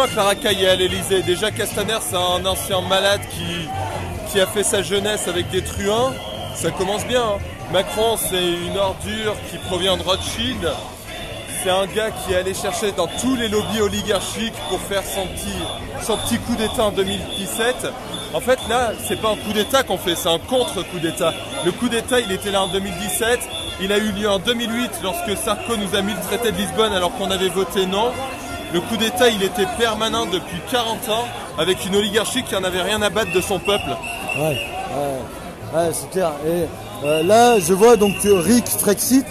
Clara Caille est à l'Elysée. Déjà, Castaner, c'est un ancien malade qui a fait sa jeunesse avec des truands. Ça commence bien. Hein. Macron, c'est une ordure qui provient de Rothschild. C'est un gars qui est allé chercher dans tous les lobbies oligarchiques pour faire son petit coup d'État en 2017. En fait, là, c'est pas un coup d'État qu'on fait, c'est un contre-coup d'État. Le coup d'État, il était là en 2017. Il a eu lieu en 2008 lorsque Sarko nous a mis le traité de Lisbonne alors qu'on avait voté non. Le coup d'État, il était permanent depuis 40 ans avec une oligarchie qui en avait rien à battre de son peuple. Ouais, c'est clair. Et là, je vois donc Rick Frexit.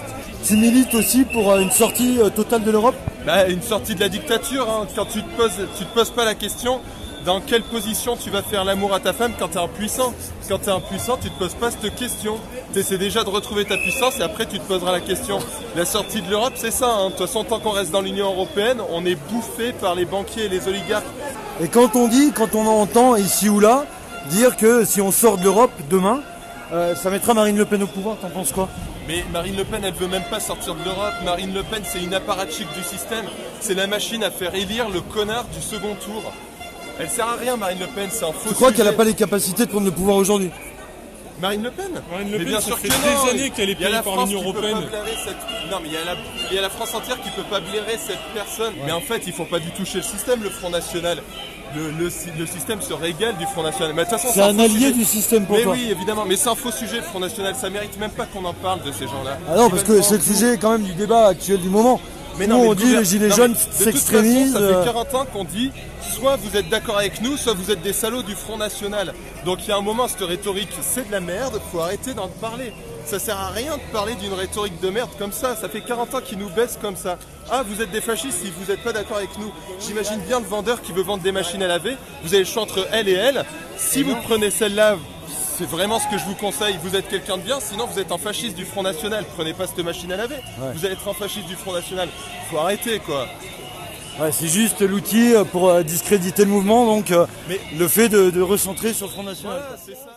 Tu milites aussi pour une sortie totale de l'Europe ? Bah, une sortie de la dictature, hein. Quand tu te poses pas la question dans quelle position tu vas faire l'amour à ta femme quand tu es impuissant. Quand tu es impuissant, tu te poses pas cette question. Tu essaies déjà de retrouver ta puissance et après tu te poseras la question. La sortie de l'Europe, c'est ça. Hein. De toute façon, tant qu'on reste dans l'Union Européenne, on est bouffé par les banquiers et les oligarques. Et quand on entend ici ou là dire que si on sort de l'Europe demain, ça mettra Marine Le Pen au pouvoir, t'en penses quoi ? Mais Marine Le Pen, elle veut même pas sortir de l'Europe. Marine Le Pen, c'est une apparatchik du système. C'est la machine à faire élire le connard du second tour. Elle sert à rien, Marine Le Pen, c'est un faux. Tu crois sujet. qu'elle n'a pas les capacités de prendre le pouvoir aujourd'hui ? Marine Le Pen Marine Le Pen, bien ça sûr fait que des non. années qu'elle est payée par l'Union Européenne. Non, mais il y a la France entière qui peut pas blairer cette personne. Ouais. Mais en fait, il faut pas du tout toucher le système, le Front National. Le système se régale du Front National. Mais de toute façon, c'est un allié du système pour toi. Mais oui, évidemment. Mais c'est un faux sujet, le Front National. Ça mérite même pas qu'on en parle de ces gens-là. Ah non, parce que c'est le sujet quand même du débat actuel du moment. Mais non, on dit les gilets jaunes s'extrémisent. Ça fait 40 ans qu'on dit soit vous êtes d'accord avec nous, soit vous êtes des salauds du Front National. Donc il y a un moment, cette rhétorique, c'est de la merde, faut arrêter d'en parler. Ça sert à rien de parler d'une rhétorique de merde comme ça. Ça fait 40 ans qu'ils nous baissent comme ça. Ah, vous êtes des fascistes si vous n'êtes pas d'accord avec nous. J'imagine bien le vendeur qui veut vendre des machines à laver. Vous avez le choix entre elle et elle. Si vous prenez celle-là, c'est vraiment ce que je vous conseille. Vous êtes quelqu'un de bien, sinon vous êtes un fasciste du Front National. Prenez pas cette machine à laver. Ouais. Vous allez être un fasciste du Front National. Faut arrêter, quoi. Ouais, c'est juste l'outil pour discréditer le mouvement, donc mais le fait de recentrer sur le Front National. Voilà, c'est ça.